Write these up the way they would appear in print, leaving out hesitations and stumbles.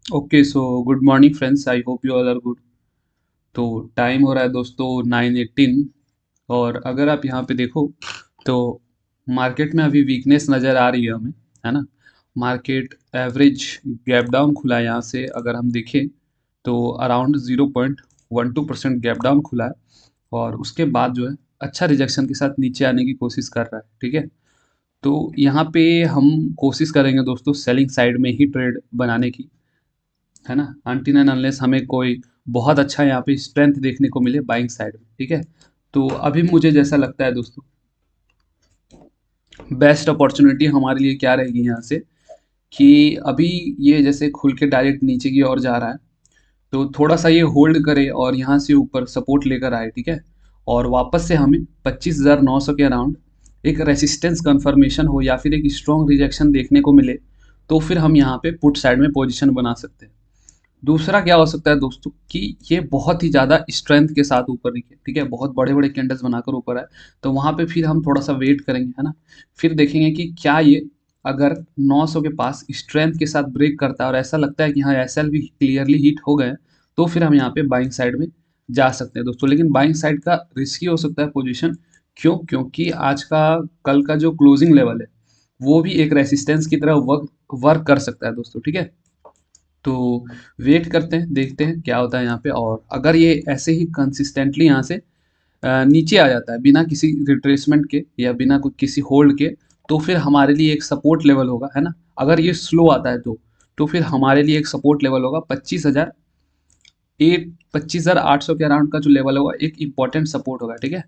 Okay so good morning friends, I hope you all are good. तो time हो रहा है दोस्तों 9:18। और अगर आप यहाँ पे देखो तो मार्केट में अभी वीकनेस नज़र आ रही है हमें, है ना। मार्केट एवरेज गैप डाउन खुला है यहाँ से, अगर हम देखें तो अराउंड 0.12% गैप डाउन खुला है। और उसके बाद जो है अच्छा रिजेक्शन के साथ नीचे आने की कोशिश कर रहा है, ठीक है। तो यहाँ पे हम कोशिश करेंगे दोस्तों सेलिंग साइड में ही ट्रेड बनाने की, है ना, अनटिल एंड अनलेस हमें कोई बहुत अच्छा यहाँ पे स्ट्रेंथ देखने को मिले बाइंग साइड में, ठीक है। तो अभी मुझे जैसा लगता है दोस्तों, बेस्ट अपॉर्चुनिटी हमारे लिए क्या रहेगी यहाँ से, कि अभी ये जैसे खुल के डायरेक्ट नीचे की ओर जा रहा है, तो थोड़ा सा ये होल्ड करे और यहाँ से ऊपर सपोर्ट लेकर आए, ठीक है। और वापस से हमें 25,900 के अराउंड एक रेसिस्टेंस कंफर्मेशन हो या फिर एक स्ट्रॉन्ग रिजेक्शन देखने को मिले, तो फिर हम यहाँ पे पुट साइड में पोजीशन बना सकते हैं। दूसरा क्या हो सकता है दोस्तों, कि ये बहुत ही ज़्यादा स्ट्रेंथ के साथ ऊपर निकले, ठीक है, बहुत बड़े बड़े कैंडल्स बनाकर ऊपर आए, तो वहाँ पे फिर हम थोड़ा सा वेट करेंगे, है ना। फिर देखेंगे कि क्या ये अगर 900 के पास स्ट्रेंथ के साथ ब्रेक करता है और ऐसा लगता है कि हाँ एसएल भी क्लियरली हिट हो गए, तो फिर हम यहाँ पे बाइंग साइड में जा सकते हैं दोस्तों। लेकिन बाइंग साइड का रिस्की हो सकता है पोजिशन, क्यों? क्योंकि आज का कल का जो क्लोजिंग लेवल है वो भी एक रेसिस्टेंस की तरह वर्क वर्क कर सकता है दोस्तों, ठीक है। तो वेट करते हैं, देखते हैं क्या होता है यहाँ पे। और अगर ये ऐसे ही कंसिस्टेंटली यहाँ से नीचे आ जाता है बिना किसी रिट्रेसमेंट के या बिना कोई किसी होल्ड के, तो फिर हमारे लिए एक सपोर्ट लेवल होगा, है ना। अगर ये स्लो आता है तो फिर हमारे लिए एक सपोर्ट लेवल होगा 25,800 के अराउंड का जो लेवल होगा, एक इंपॉर्टेंट सपोर्ट होगा, ठीक है।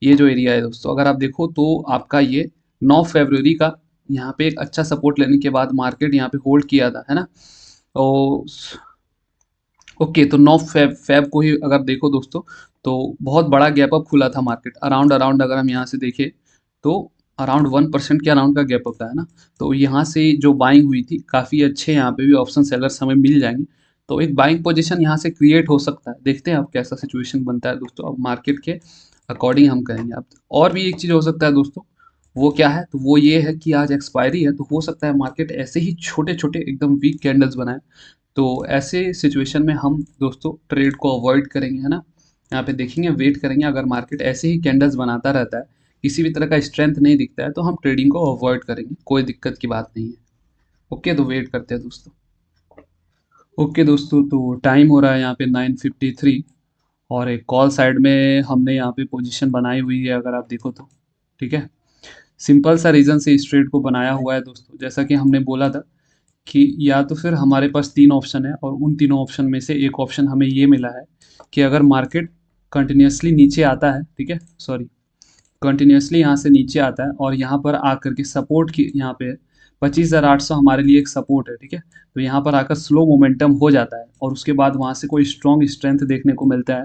ये जो एरिया है दोस्तों, अगर आप देखो तो आपका ये 9 फरवरी का यहाँ पे एक अच्छा सपोर्ट लेने के बाद मार्केट यहाँ पे होल्ड किया था, है ना। और ओके, तो 9 फेब को ही अगर देखो दोस्तों, तो बहुत बड़ा गैप अप खुला था मार्केट, अराउंड अराउंड अगर हम यहाँ से देखें तो अराउंड 1% के अराउंड का गैप अप था, है ना। तो यहाँ से जो बाइंग हुई थी काफ़ी अच्छे, यहाँ पे भी ऑप्शन सेलर्स हमें मिल जाएंगे, तो एक बाइंग पोजीशन यहाँ से क्रिएट हो सकता है। देखते हैं अब कैसा सिचुएशन बनता है दोस्तों, अब मार्केट के अकॉर्डिंग हम करेंगे। अब और भी एक चीज़ हो सकता है दोस्तों, वो क्या है, तो वो ये है कि आज एक्सपायरी है, तो हो सकता है मार्केट ऐसे ही छोटे छोटे एकदम वीक कैंडल्स बनाए। तो ऐसे सिचुएशन में हम दोस्तों ट्रेड को अवॉइड करेंगे, है ना। यहाँ पे देखेंगे, वेट करेंगे, अगर मार्केट ऐसे ही कैंडल्स बनाता रहता है, किसी भी तरह का स्ट्रेंथ नहीं दिखता है, तो हम ट्रेडिंग को अवॉइड करेंगे, कोई दिक्कत की बात नहीं है। ओके, तो वेट करते हैं दोस्तों। ओके दोस्तों, तो टाइम हो रहा है यहाँ पे 9:53। और एक कॉल साइड में हमने यहाँ पे पोजीशन बनाई हुई है, अगर आप देखो तो, ठीक है। सिंपल सा रीज़न से इस ट्रेड को बनाया हुआ है दोस्तों, जैसा कि हमने बोला था कि या तो फिर हमारे पास 3 ऑप्शन है और उन तीनों ऑप्शन में से एक ऑप्शन हमें ये मिला है कि अगर मार्केट कंटिन्यूअसली नीचे आता है, ठीक है, सॉरी, कंटिन्यूअसली यहाँ से नीचे आता है और यहाँ पर आकर के सपोर्ट की यहाँ पे 25,800 हमारे लिए एक सपोर्ट है, ठीक है। तो यहाँ पर आकर स्लो मोमेंटम हो जाता है और उसके बाद वहाँ से कोई स्ट्रॉन्ग स्ट्रेंथ देखने को मिलता है।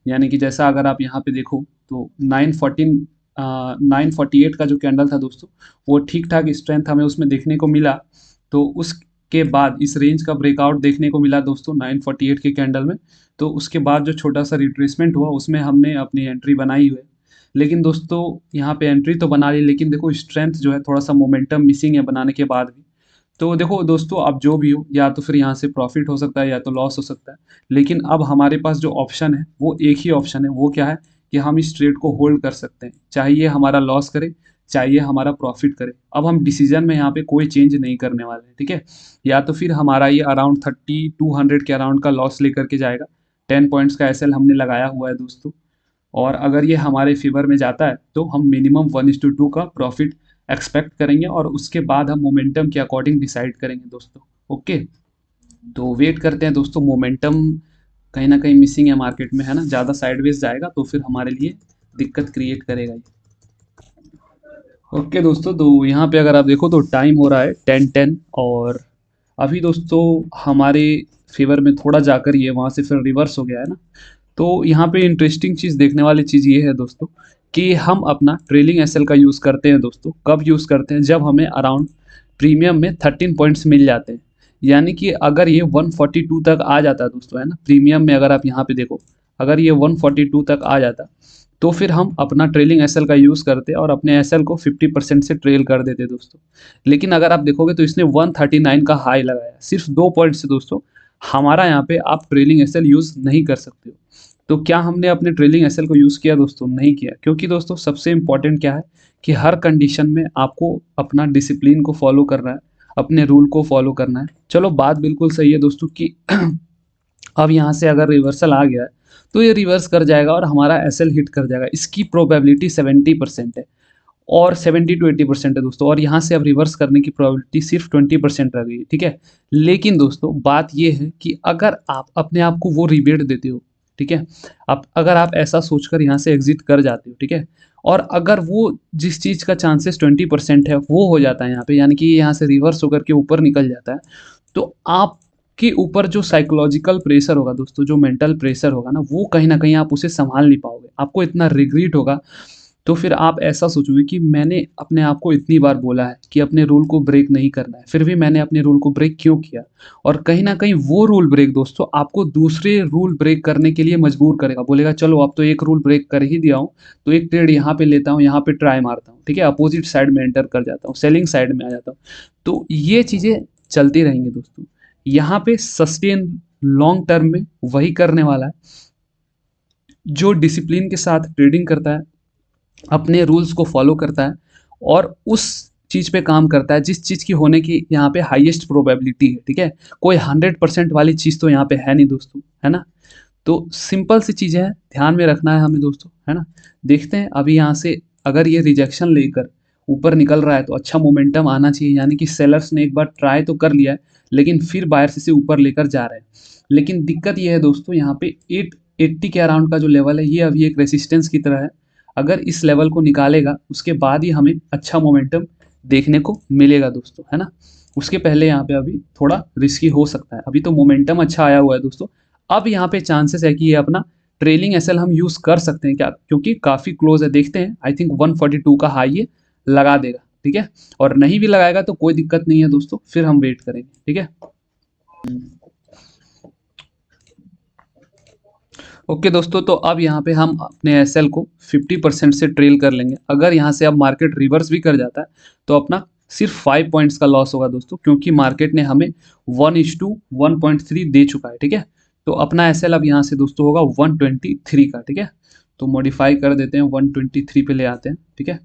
यानी कि जैसा अगर आप यहाँ पे देखो तो 948 का जो कैंडल था दोस्तों, वो ठीक ठाक स्ट्रेंथ हमें उसमें देखने को मिला। तो उसके बाद इस रेंज का ब्रेकआउट देखने को मिला दोस्तों 948 के कैंडल में। तो उसके बाद जो छोटा सा रिट्रेसमेंट हुआ उसमें हमने अपनी एंट्री बनाई हुई है। लेकिन दोस्तों यहाँ पे एंट्री तो बना ली, लेकिन देखो स्ट्रेंथ जो है थोड़ा सा मोमेंटम मिसिंग है बनाने के बाद भी। तो देखो दोस्तों, अब जो भी हो, या तो फिर यहाँ से प्रॉफिट हो सकता है या तो लॉस हो सकता है। लेकिन अब हमारे पास जो ऑप्शन है वो एक ही ऑप्शन है, वो क्या है कि हम इस ट्रेड को होल्ड कर सकते हैं, चाहे ये हमारा लॉस करे चाहे ये हमारा प्रॉफिट करे। अब हम डिसीजन में यहाँ पे कोई चेंज नहीं करने वाले हैं, ठीक है। या तो फिर हमारा ये अराउंड 3200 के अराउंड का लॉस लेकर के जाएगा, 10 पॉइंट्स का एसएल हमने लगाया हुआ है दोस्तों। और अगर ये हमारे फेवर में जाता है तो हम मिनिमम 1:2 का प्रॉफिट एक्सपेक्ट करेंगे और उसके बाद हम मोमेंटम के अकॉर्डिंग डिसाइड करेंगे दोस्तों। ओके, तो वेट करते हैं दोस्तों, मोमेंटम कहीं ना कहीं मिसिंग है मार्केट में, है ना, ज़्यादा साइडवेज जाएगा तो फिर हमारे लिए दिक्कत क्रिएट करेगा ये। ओके दोस्तों, तो यहाँ पे अगर आप देखो तो टाइम हो रहा है 10:10। और अभी दोस्तों हमारे फेवर में थोड़ा जाकर ये वहाँ से फिर रिवर्स हो गया है ना। तो यहाँ पे इंटरेस्टिंग चीज़ देखने वाली चीज़ ये है दोस्तों, कि हम अपना ट्रेलिंग एसएल का यूज़ करते हैं दोस्तों, कब यूज़ करते हैं, जब हमें अराउंड प्रीमियम में 13 पॉइंट्स मिल जाते हैं। यानी कि अगर ये 142 तक आ जाता है दोस्तों, है ना, प्रीमियम में अगर आप यहाँ पे देखो, अगर ये 142 तक आ जाता तो फिर हम अपना ट्रेलिंग एसएल का यूज़ करते और अपने एसएल को 50% से ट्रेल कर देते दोस्तों। लेकिन अगर आप देखोगे तो इसने 139 का हाई लगाया, सिर्फ 2 पॉइंट से दोस्तों। हमारा यहाँ पे आप ट्रेलिंग एसएल यूज़ नहीं कर सकते हो। तो क्या हमने अपने ट्रेलिंग एसएल को यूज़ किया दोस्तों? नहीं किया, क्योंकि दोस्तों सबसे इम्पोर्टेंट क्या है कि हर कंडीशन में आपको अपना डिसिप्लिन को फॉलो करना है, अपने रूल को फॉलो करना है। चलो बात बिल्कुल सही है दोस्तों कि अब यहाँ से अगर रिवर्सल आ गया है तो ये रिवर्स कर जाएगा और हमारा एसएल हिट कर जाएगा। इसकी प्रोबेबिलिटी 70% है और 70 to 80% है दोस्तों, और यहाँ से अब रिवर्स करने की प्रोबेबिलिटी सिर्फ 20% रह गई है, ठीक है। लेकिन दोस्तों बात ये है कि अगर आप अपने आप को वो रिबेट देते हो, ठीक है, आप अगर आप ऐसा सोचकर यहाँ से एग्जिट कर जाते हो, ठीक है, और अगर वो जिस चीज़ का चांसेस 20% है वो हो जाता है यहाँ पे, यानी कि यहाँ से रिवर्स होकर के ऊपर निकल जाता है, तो आपके ऊपर जो साइकोलॉजिकल प्रेशर होगा दोस्तों, जो मेंटल प्रेशर होगा ना, वो कहीं ना कहीं आप उसे संभाल नहीं पाओगे, आपको इतना रिग्रेट होगा। तो फिर आप ऐसा सोचोगे कि मैंने अपने आप को इतनी बार बोला है कि अपने रूल को ब्रेक नहीं करना है, फिर भी मैंने अपने रूल को ब्रेक क्यों किया। और कहीं ना कहीं वो रूल ब्रेक दोस्तों आपको दूसरे रूल ब्रेक करने के लिए मजबूर करेगा, बोलेगा चलो अब तो एक रूल ब्रेक कर ही दिया हूँ, तो एक ट्रेड यहाँ पे लेता हूँ, यहाँ पे ट्राई मारता हूँ, ठीक है, अपोजिट साइड में एंटर कर जाता हूँ, सेलिंग साइड में आ जाता हूँ। तो ये चीज़ें चलती रहेंगी दोस्तों। यहाँ पे सस्टेन लॉन्ग टर्म में वही करने वाला है जो डिसिप्लिन के साथ ट्रेडिंग करता है, अपने रूल्स को फॉलो करता है और उस चीज़ पे काम करता है जिस चीज़ की होने की यहाँ पे हाईएस्ट प्रोबेबिलिटी है, ठीक है। कोई 100% वाली चीज़ तो यहाँ पे है नहीं दोस्तों, है ना। तो सिंपल सी चीज़ें हैं, ध्यान में रखना है हमें दोस्तों, है ना। देखते हैं अभी यहाँ से अगर ये रिजेक्शन लेकर ऊपर निकल रहा है तो अच्छा मोमेंटम आना चाहिए, यानी कि सेलर्स ने एक बार ट्राई तो कर लिया है लेकिन फिर बायर्स इसे ऊपर लेकर जा रहे हैं। लेकिन दिक्कत ये है दोस्तों, यहाँ पे 880 के अराउंड का जो लेवल है ये अभी एक रेसिस्टेंस की तरह है। अगर इस लेवल को निकालेगा उसके बाद ही हमें अच्छा मोमेंटम देखने को मिलेगा दोस्तों, है ना। उसके पहले यहाँ पे अभी थोड़ा रिस्की हो सकता है। अभी तो मोमेंटम अच्छा आया हुआ है दोस्तों। अब यहाँ पे चांसेस है कि ये अपना ट्रेलिंग एसएल हम यूज़ कर सकते हैं क्या, क्योंकि काफ़ी क्लोज है। देखते हैं, आई थिंक 142 का हाई ये लगा देगा, ठीक है। और नहीं भी लगाएगा तो कोई दिक्कत नहीं है दोस्तों, फिर हम वेट करेंगे, ठीक है। ओके दोस्तों, तो अब यहाँ पे हम अपने एसएल को 50% से ट्रेल कर लेंगे। अगर यहाँ से अब मार्केट रिवर्स भी कर जाता है तो अपना सिर्फ 5 पॉइंट्स का लॉस होगा दोस्तों, क्योंकि मार्केट ने हमें 1:1.3 दे चुका है, ठीक है। तो अपना एसएल अब यहाँ से दोस्तों होगा 123 का, ठीक है। तो मॉडिफाई कर देते हैं, 123 पे ले आते हैं, ठीक है।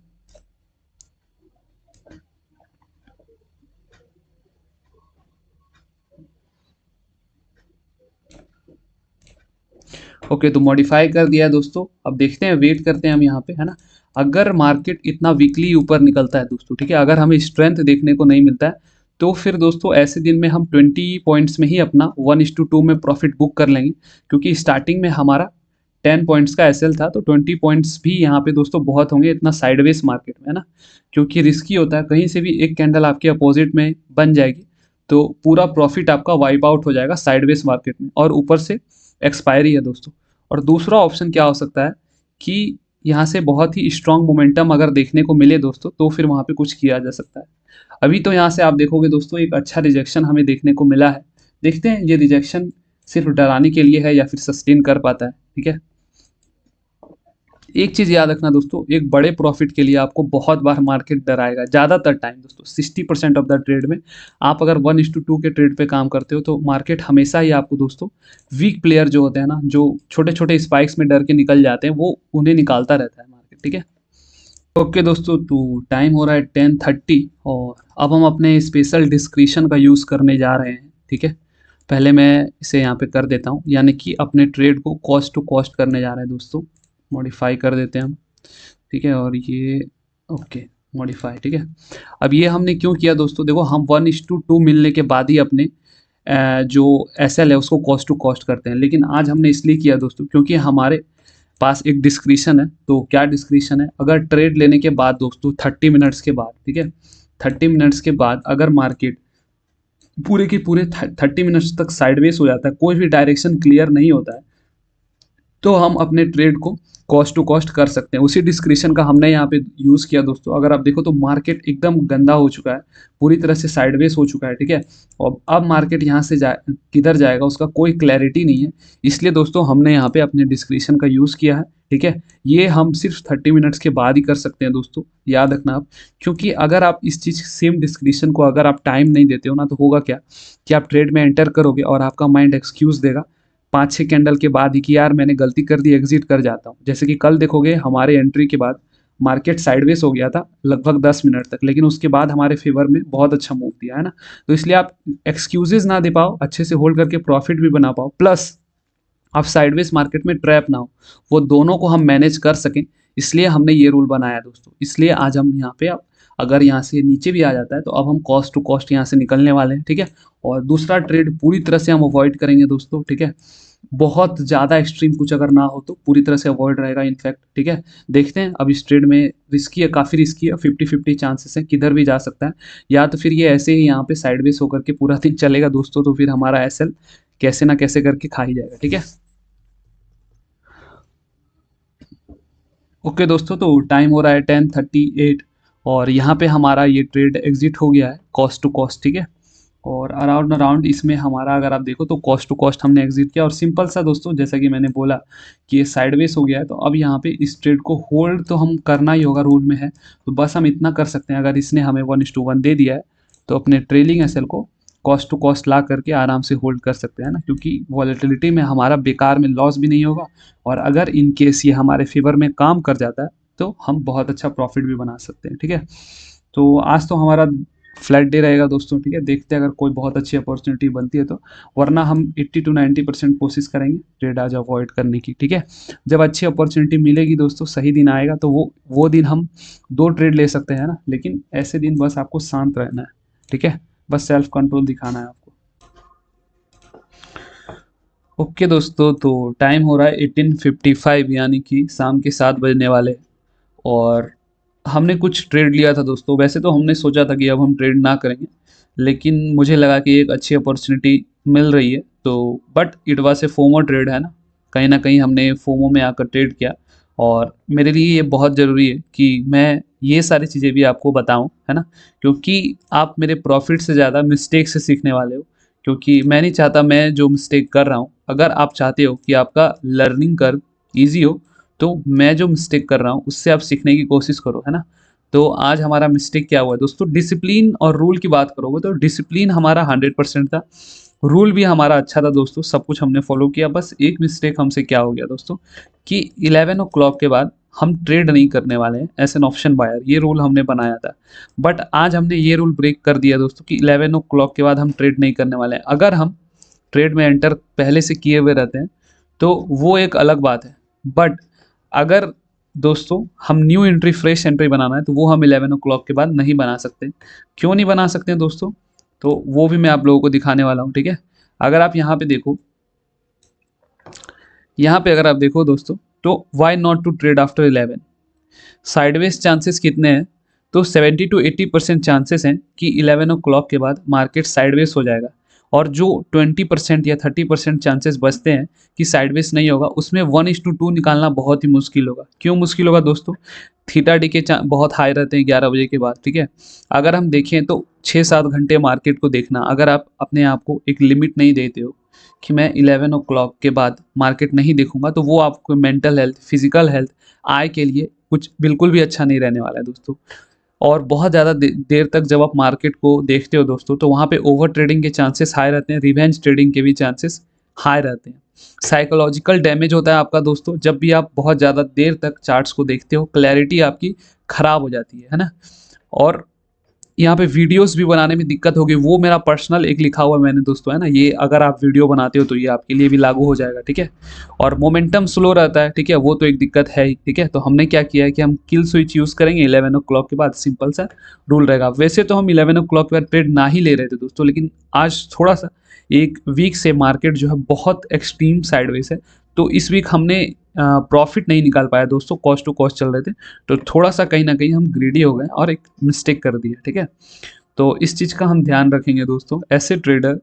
ओके, तो मॉडिफाई कर दिया है दोस्तों। अब देखते हैं, वेट करते हैं हम यहाँ पे, है ना। अगर मार्केट इतना वीकली ऊपर निकलता है दोस्तों, ठीक है, अगर हमें स्ट्रेंथ देखने को नहीं मिलता है तो फिर दोस्तों ऐसे दिन में हम 20 पॉइंट्स में ही अपना 1:2 में प्रॉफिट बुक कर लेंगे, क्योंकि स्टार्टिंग में हमारा 10 पॉइंट्स का एसएल था, तो 20 पॉइंट्स भी यहाँ पे दोस्तों बहुत होंगे इतना साइडवेज मार्केट में, है ना। क्योंकि रिस्की होता है, कहीं से भी एक कैंडल आपके अपोजिट में बन जाएगी तो पूरा प्रॉफिट आपका वाइप आउट हो जाएगा साइडवेज मार्केट में, और ऊपर से एक्सपायरी है दोस्तों। और दूसरा ऑप्शन क्या हो सकता है कि यहाँ से बहुत ही स्ट्रॉन्ग मोमेंटम अगर देखने को मिले दोस्तों तो फिर वहाँ पे कुछ किया जा सकता है। अभी तो यहाँ से आप देखोगे दोस्तों एक अच्छा रिजेक्शन हमें देखने को मिला है। देखते हैं ये रिजेक्शन सिर्फ डराने के लिए है या फिर सस्टेन कर पाता है, ठीक है। एक चीज़ याद रखना दोस्तों, एक बड़े प्रॉफिट के लिए आपको बहुत बार मार्केट डराएगा, ज़्यादातर टाइम दोस्तों 60% ऑफ द ट्रेड में। आप अगर 1:2 के ट्रेड पे काम करते हो तो मार्केट हमेशा ही आपको दोस्तों वीक प्लेयर जो होते हैं ना, जो छोटे छोटे स्पाइक्स में डर के निकल जाते हैं, वो उन्हें निकालता रहता है मार्केट, ठीक है। ओके दोस्तों, तो टाइम हो रहा है 10:30 और अब हम अपने स्पेशल डिस्क्रिप्शन का यूज़ करने जा रहे हैं, ठीक है। पहले मैं इसे यहाँ पे कर देता हूँ, यानी कि अपने ट्रेड को कॉस्ट टू कॉस्ट करने जा रहे हैं दोस्तों। मॉडिफाई कर देते हैं हम, ठीक है। और ये ओके मॉडिफाई, ठीक है। अब ये हमने क्यों किया दोस्तों, देखो हम 1:2 मिलने के बाद ही अपने जो एसएल है उसको कॉस्ट टू कॉस्ट करते हैं, लेकिन आज हमने इसलिए किया दोस्तों क्योंकि हमारे पास एक डिस्क्रिप्शन है। तो क्या डिस्क्रिप्शन है, अगर ट्रेड लेने के बाद दोस्तों 30 मिनट्स के बाद, ठीक है, 30 मिनट्स के बाद अगर मार्केट पूरे के पूरे 30 मिनट्स तक साइडवेज हो जाता है, कोई भी डायरेक्शन क्लियर नहीं होता है, तो हम अपने ट्रेड को कॉस्ट टू कॉस्ट कर सकते हैं। उसी डिस्क्रिप्शन का हमने यहाँ पे यूज़ किया दोस्तों। अगर आप देखो तो मार्केट एकदम गंदा हो चुका है, पूरी तरह से साइडवेज हो चुका है, ठीक है। और अब मार्केट यहाँ से किधर जाएगा उसका कोई क्लैरिटी नहीं है, इसलिए दोस्तों हमने यहाँ पे अपने डिस्क्रिप्शन का यूज़ किया है ठीक है। ये हम सिर्फ 30 मिनट्स के बाद ही कर सकते हैं दोस्तों, याद रखना आप। क्योंकि अगर आप इस चीज़ सेम डिस्क्रिप्शन को अगर आप टाइम नहीं देते हो ना, तो होगा क्या कि आप ट्रेड में एंटर करोगे और आपका माइंड एक्सक्यूज़ देगा 5-6 कैंडल के बाद ही कि यार मैंने गलती कर दी, एग्जिट कर जाता हूँ। जैसे कि कल देखोगे हमारे एंट्री के बाद मार्केट साइडवेज हो गया था लगभग 10 मिनट तक, लेकिन उसके बाद हमारे फेवर में बहुत अच्छा मूव दिया है ना। तो इसलिए आप एक्सक्यूजेज ना दे पाओ, अच्छे से होल्ड करके प्रॉफिट भी बना पाओ, प्लस आप साइडवेज मार्केट में ट्रैप ना हो, वो दोनों को हम मैनेज कर सकें। इसलिए हमने ये रूल बनाया दोस्तों। इसलिए आज हम यहाँ पे, अब अगर यहाँ से नीचे भी आ जाता है तो अब हम कॉस्ट टू कॉस्ट यहाँ से निकलने वाले हैं, ठीक है। और दूसरा ट्रेड पूरी तरह से हम अवॉइड करेंगे दोस्तों, ठीक है। बहुत ज़्यादा एक्सट्रीम कुछ अगर ना हो तो पूरी तरह से अवॉइड रहेगा इनफैक्ट, ठीक है। देखते हैं, अब इस ट्रेड में रिस्की है, काफ़ी रिस्की है, 50-50 चांसेस हैं, किधर भी जा सकता है। या तो फिर ये ऐसे ही यहाँ पे साइडवेज होकर के पूरा दिन चलेगा दोस्तों, तो फिर हमारा एसएल कैसे ना कैसे करके खा ही जाएगा, ठीक है। ओके दोस्तों, तो टाइम हो रहा है 10:38 और यहाँ पे हमारा ये ट्रेड एग्जिट हो गया है कॉस्ट टू कॉस्ट, ठीक है। और अराउंड अराउंड इसमें हमारा अगर आप देखो तो कॉस्ट टू कॉस्ट हमने एग्जिट किया। और सिंपल सा दोस्तों, जैसा कि मैंने बोला कि ये साइडवेज हो गया है, तो अब यहाँ पे इस ट्रेड को होल्ड तो हम करना ही होगा, रूल में है। तो बस हम इतना कर सकते हैं, अगर इसने हमें 1:1 दे दिया है तो अपने ट्रेलिंग एसएल को कॉस्ट टू कॉस्ट ला करके आराम से होल्ड कर सकते हैं ना, क्योंकि वॉलेटिलिटी में हमारा बेकार में लॉस भी नहीं होगा। और अगर इन केस ये हमारे फेवर में काम कर जाता है तो हम बहुत अच्छा प्रॉफिट भी बना सकते हैं, ठीक है। तो आज तो हमारा फ्लैट डे रहेगा दोस्तों, ठीक है। देखते हैं अगर कोई बहुत अच्छी अपॉर्चुनिटी बनती है तो, वरना हम 80-90% कोशिश करेंगे ट्रेड आज अवॉइड करने की, ठीक है। जब अच्छी अपॉर्चुनिटी मिलेगी दोस्तों, सही दिन आएगा तो वो दिन हम 2 ट्रेड ले सकते हैं ना, लेकिन ऐसे दिन बस आपको शांत रहना है, ठीक है। बस सेल्फ कंट्रोल दिखाना है आपको। ओके दोस्तों, तो टाइम हो रहा है 18:55, यानी कि शाम के 7 बजने वाले हैं। और हमने कुछ ट्रेड लिया था दोस्तों। वैसे तो हमने सोचा था कि अब हम ट्रेड ना करेंगे, लेकिन मुझे लगा कि एक अच्छी अपॉर्चुनिटी मिल रही है, तो but it was a FOMO trade है ना कहीं हमने फोमो में आकर ट्रेड किया। और मेरे लिए ये बहुत ज़रूरी है कि मैं ये सारी चीज़ें भी आपको बताऊं, है ना, क्योंकि आप मेरे प्रॉफिट से ज़्यादा मिस्टेक से सीखने वाले हो। क्योंकि मैं नहीं चाहता मैं जो मिस्टेक कर रहा हूँ, अगर आप चाहते हो कि आपका लर्निंग कर्व ईजी हो, तो मैं जो मिस्टेक कर रहा हूँ उससे आप सीखने की कोशिश करो, है ना। तो आज हमारा मिस्टेक क्या हुआ है दोस्तों, डिसिप्लिन और रूल की बात करोगे तो डिसिप्लिन हमारा 100% था, रूल भी हमारा अच्छा था दोस्तों, सब कुछ हमने फॉलो किया। बस एक मिस्टेक हमसे क्या हो गया दोस्तों कि 11 ओ क्लॉक के बाद हम ट्रेड नहीं करने वाले हैं एज एन ऑप्शन बायर, ये रूल हमने बनाया था। बट आज हमने ये रूल ब्रेक कर दिया दोस्तों कि 11 ओ क्लॉक के बाद हम ट्रेड नहीं करने वाले हैं। अगर हम ट्रेड में एंटर पहले से किए हुए रहते हैं तो वो एक अलग बात है। बट अगर दोस्तों हम न्यू एंट्री, फ्रेश एंट्री बनाना है, तो वो हम 11 ओ क्लॉक के बाद नहीं बना सकते। क्यों नहीं बना सकते हैं दोस्तों, तो वो भी मैं आप लोगों को दिखाने वाला हूँ, ठीक है। अगर आप यहाँ पे देखो, यहाँ पे अगर आप देखो दोस्तों, तो why not to trade after 11, sideways chances कितने हैं, तो 70-80% चांसेस हैं कि 11 ओ क्लॉक के बाद मार्केट साइडवेज हो जाएगा। और जो 20% या 30% चांसेस बचते हैं कि साइडवेज नहीं होगा, उसमें 1:2 निकालना बहुत ही मुश्किल होगा। क्यों मुश्किल होगा दोस्तों, थीटा डी के बहुत हाई रहते हैं 11 बजे के बाद, ठीक है। अगर हम देखें तो 6-7 घंटे मार्केट को देखना, अगर आप अपने आप को एक लिमिट नहीं देते हो कि मैं 11 ओ क्लॉक के बाद मार्केट नहीं देखूंगा, तो वो आपको मेंटल हेल्थ, फिजिकल हेल्थ, आय के लिए कुछ बिल्कुल भी अच्छा नहीं रहने वाला है दोस्तों। और बहुत ज़्यादा देर तक जब आप मार्केट को देखते हो दोस्तों, तो वहाँ पे ओवर ट्रेडिंग के चांसेस हाई रहते हैं, रिवेंज ट्रेडिंग के भी चांसेस हाई रहते हैं। साइकोलॉजिकल डैमेज होता है आपका दोस्तों, जब भी आप बहुत ज़्यादा देर तक चार्ट्स को देखते हो, क्लैरिटी आपकी खराब हो जाती है ना। और यहाँ पे वीडियोस भी बनाने में दिक्कत होगी, वो मेरा पर्सनल एक लिखा हुआ मैंने दोस्तों, है ना, ये अगर आप वीडियो बनाते हो तो ये आपके लिए भी लागू हो जाएगा, ठीक है। और मोमेंटम स्लो रहता है, ठीक है, वो तो एक दिक्कत है ही, ठीक है। तो हमने क्या किया है कि हम किल स्विच यूज़ करेंगे 11 ओ क्लॉक के बाद, सिंपल सा रूल रहेगा। वैसे तो हम 11 ओ क्लॉक के बाद ट्रेड ना ही ले रहे थे दोस्तों, लेकिन आज थोड़ा सा एक वीक से मार्केट जो है बहुत एक्सट्रीम साइडवेज है, तो इस वीक हमने प्रॉफिट नहीं निकाल पाया दोस्तों, कॉस्ट टू कॉस्ट चल रहे थे, तो थोड़ा सा कहीं ना कहीं हम ग्रीडी हो गए और एक मिस्टेक कर दिया, ठीक है। तो इस चीज़ का हम ध्यान रखेंगे दोस्तों। ऐसे ट्रेडर,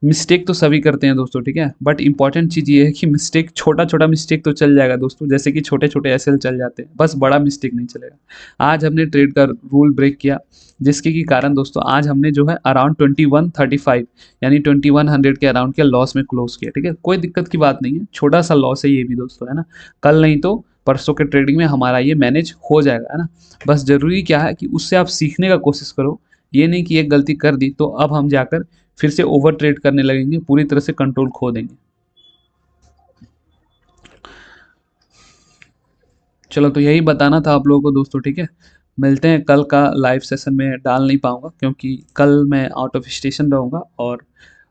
मिस्टेक तो सभी करते हैं दोस्तों, ठीक है, बट इंपॉर्टेंट चीज़ ये है कि मिस्टेक, छोटा छोटा मिस्टेक तो चल जाएगा दोस्तों, जैसे कि छोटे छोटे एसएल चल जाते हैं, बस बड़ा मिस्टेक नहीं चलेगा। आज हमने ट्रेड का रूल ब्रेक किया, जिसके की कारण दोस्तों आज हमने जो है अराउंड 2135 यानी 2100 के अराउंड के लॉस में क्लोज किया, ठीक है। कोई दिक्कत की बात नहीं है, छोटा सा लॉस है ये भी दोस्तों, है ना। कल नहीं तो परसों के ट्रेडिंग में हमारा ये मैनेज हो जाएगा, है ना। बस ज़रूरी क्या है कि उससे आप सीखने का कोशिश करो, ये नहीं कि एक गलती कर दी तो अब हम जाकर फिर से ओवर ट्रेड करने लगेंगे, पूरी तरह से कंट्रोल खो देंगे। चलो, तो यही बताना था आप लोगों को दोस्तों, ठीक है। मिलते हैं कल का लाइव सेशन में, डाल नहीं पाऊँगा क्योंकि कल मैं आउट ऑफ स्टेशन रहूँगा और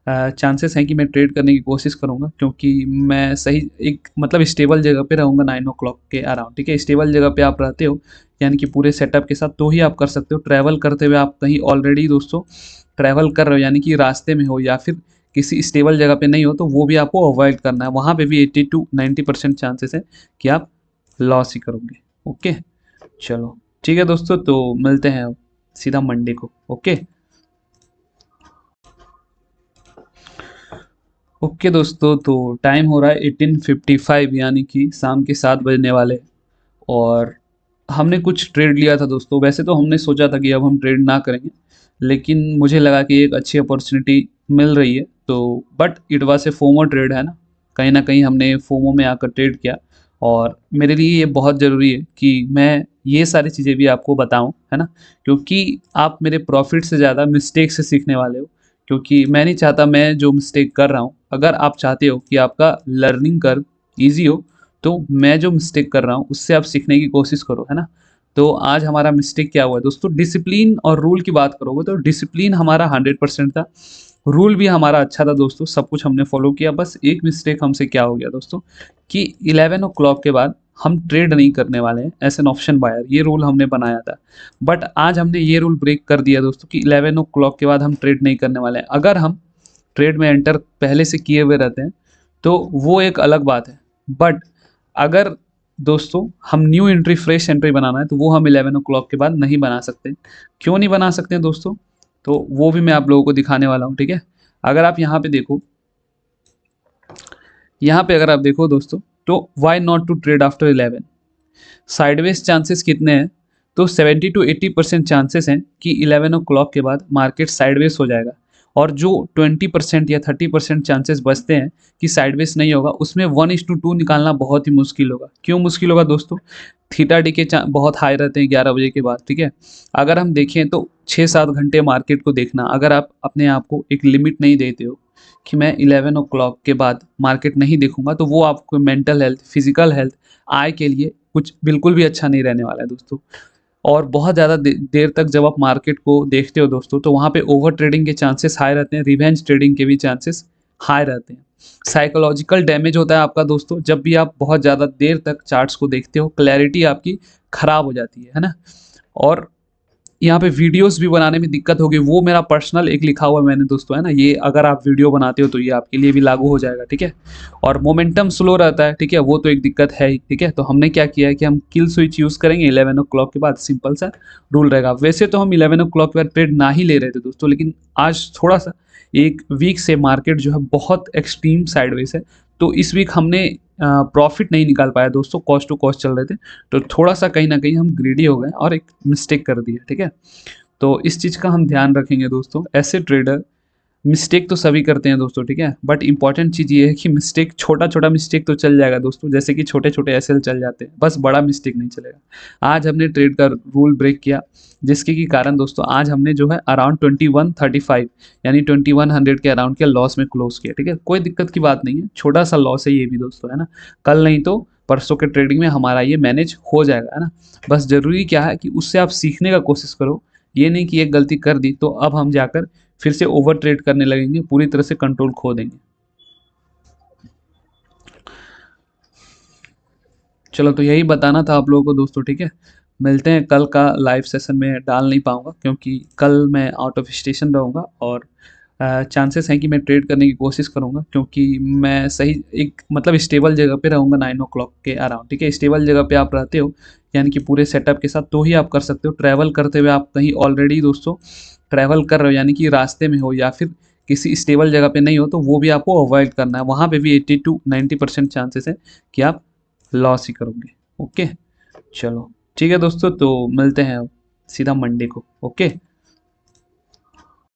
चांसेस हैं कि मैं ट्रेड करने की कोशिश करूँगा क्योंकि मैं सही एक मतलब स्टेबल जगह पे रहूँगा 9 ओ क्लॉक के अराउंड, ठीक है। स्टेबल जगह पे आप रहते हो यानी कि पूरे सेटअप के साथ, तो ही आप कर सकते हो। ट्रैवल करते हुए आप कहीं ऑलरेडी दोस्तों ट्रैवल कर रहे हो यानी कि रास्ते में हो या फिर किसी स्टेबल जगह पे नहीं हो, तो वो भी आपको अवॉइड करना है। वहाँ पे भी 80 टू 90% चांसेस है कि आप लॉस ही करोगे। ओके, चलो ठीक है दोस्तों, तो मिलते हैं अब सीधा मंडे को। ओके ओके दोस्तों, तो टाइम हो रहा है 18:55 यानी कि शाम के 7 बजने वाले। और हमने कुछ ट्रेड लिया था दोस्तों। वैसे तो हमने सोचा था कि अब हम ट्रेड ना करेंगे, लेकिन मुझे लगा कि एक अच्छी अपॉर्चुनिटी मिल रही है, तो but it was a FOMO trade, है ना कहीं हमने फोमो में आकर ट्रेड किया। और मेरे लिए ये बहुत ज़रूरी है कि मैं ये सारी चीज़ें भी आपको बताऊं, है ना, क्योंकि आप मेरे प्रॉफिट से ज़्यादा मिस्टेक से सीखने वाले हो। क्योंकि मैं नहीं चाहता मैं जो मिस्टेक कर रहा हूँ, अगर आप चाहते हो कि आपका लर्निंग कर्व ईजी हो, तो मैं जो मिस्टेक कर रहा हूँ उससे आप सीखने की कोशिश करो, है ना। तो आज हमारा मिस्टेक क्या हुआ है दोस्तों, डिसिप्लिन और रूल की बात करोगे तो डिसिप्लिन हमारा 100% था। रूल भी हमारा अच्छा था दोस्तों, सब कुछ हमने फॉलो किया। बस एक मिस्टेक हमसे क्या हो गया दोस्तों कि 11 ओ क्लॉक के बाद हम ट्रेड नहीं करने वाले हैं एज एन ऑप्शन बायर, ये रूल हमने बनाया था। बट आज हमने ये रूल ब्रेक कर दिया दोस्तों कि 11 ओ क्लॉक के बाद हम ट्रेड नहीं करने वाले हैं। अगर हम ट्रेड में एंटर पहले से किए हुए रहते हैं तो वो एक अलग बात है। बट अगर दोस्तों हम न्यू एंट्री फ्रेश एंट्री बनाना है तो वो हम 11 ओ क्लॉक के बाद नहीं बना सकते। क्यों नहीं बना सकते हैं दोस्तों, तो वो भी मैं आप लोगों को दिखाने वाला हूँ, ठीक है। अगर आप यहाँ पे देखो, यहाँ पे अगर आप देखो दोस्तों, तो why not to trade after 11, sideways chances कितने हैं, तो 70 to 80% चांसेस हैं कि 11 ओ क्लॉक के बाद मार्केट साइडवेज हो जाएगा। और जो 20% या 30% चांसेस बचते हैं कि साइडवेज नहीं होगा, उसमें 1:2 निकालना बहुत ही मुश्किल होगा। क्यों मुश्किल होगा दोस्तों, थीटा डी के बहुत हाई रहते हैं 11 बजे के बाद, ठीक है। अगर हम देखें तो 6-7 घंटे मार्केट को देखना, अगर आप अपने आप को एक लिमिट नहीं देते हो कि मैं 11 ओ क्लॉक के बाद मार्केट नहीं देखूंगा, तो वो आपको मेंटल हेल्थ, फिजिकल हेल्थ, आय के लिए कुछ बिल्कुल भी अच्छा नहीं रहने वाला है दोस्तों। और बहुत ज़्यादा देर तक जब आप मार्केट को देखते हो दोस्तों, तो वहाँ पे ओवर ट्रेडिंग के चांसेस हाई रहते हैं, रिवेंज ट्रेडिंग के भी चांसेस हाई रहते हैं। साइकोलॉजिकल डैमेज होता है आपका दोस्तों, जब भी आप बहुत ज़्यादा देर तक चार्ट्स को देखते हो, क्लैरिटी आपकी खराब हो जाती है ना। और यहाँ पे वीडियोस भी बनाने में दिक्कत होगी, वो मेरा पर्सनल एक लिखा हुआ है मैंने दोस्तों, है ना। ये अगर आप वीडियो बनाते हो तो ये आपके लिए भी लागू हो जाएगा, ठीक है। और मोमेंटम स्लो रहता है, ठीक है, वो तो एक दिक्कत है ही, ठीक है। तो हमने क्या किया है कि हम किल स्विच यूज़ करेंगे 11 ओ क्लॉक के बाद, सिंपल सा रूल रहेगा। वैसे तो हम 11 ओ क्लॉक के बाद ट्रेड ना ही ले रहे थे दोस्तों, लेकिन आज थोड़ा सा एक वीक से मार्केट जो है बहुत एक्सट्रीम साइडवेज है, तो इस वीक हमने प्रॉफिट नहीं निकाल पाया दोस्तों, कॉस्ट टू कॉस्ट चल रहे थे। तो थोड़ा सा कहीं ना कहीं हम ग्रीडी हो गए और एक मिस्टेक कर दिया, ठीक है। तो इस चीज़ का हम ध्यान रखेंगे दोस्तों। ऐसे ट्रेडर, मिस्टेक तो सभी करते हैं दोस्तों, ठीक है, बट इंपॉर्टेंट चीज़ ये है कि मिस्टेक, छोटा छोटा मिस्टेक तो चल जाएगा दोस्तों, जैसे कि छोटे छोटे एसएल चल जाते हैं, बस बड़ा मिस्टेक नहीं चलेगा। आज हमने ट्रेड का रूल ब्रेक किया, जिसके की कारण दोस्तों आज हमने जो है अराउंड 2135 यानी 2100 के अराउंड के लॉस में क्लोज किया, ठीक है। कोई दिक्कत की बात नहीं है, छोटा सा लॉस है ये भी दोस्तों, है ना। कल नहीं तो परसों के ट्रेडिंग में हमारा ये मैनेज हो जाएगा, है ना। बस ज़रूरी क्या है कि उससे आप सीखने का कोशिश करो, ये नहीं कि एक गलती कर दी तो अब हम जाकर फिर से ओवर ट्रेड करने लगेंगे, पूरी तरह से कंट्रोल खो देंगे। चलो, तो यही बताना था आप लोगों को दोस्तों, ठीक है। मिलते हैं कल का लाइव सेशन में, डाल नहीं पाऊँगा क्योंकि कल मैं आउट ऑफ स्टेशन रहूँगा और चांसेस हैं कि मैं ट्रेड करने की कोशिश करूँगा, क्योंकि मैं सही एक मतलब स्टेबल जगह पे रहूँगा 9 ओ क्लॉक के अराउंड, ठीक है। स्टेबल जगह पे आप रहते हो यानी कि पूरे सेटअप के साथ, तो ही आप कर सकते हो। ट्रैवल करते हुए आप कहीं ऑलरेडी दोस्तों ट्रैवल कर रहे हो यानी कि रास्ते में हो या फिर किसी स्टेबल जगह पे नहीं हो, तो वो भी आपको अवॉइड करना है। वहाँ पे भी 80 to 90% चांसेस है कि आप लॉस ही करोगे। ओके, चलो ठीक है दोस्तों, तो मिलते हैं अब सीधा मंडे को। ओके।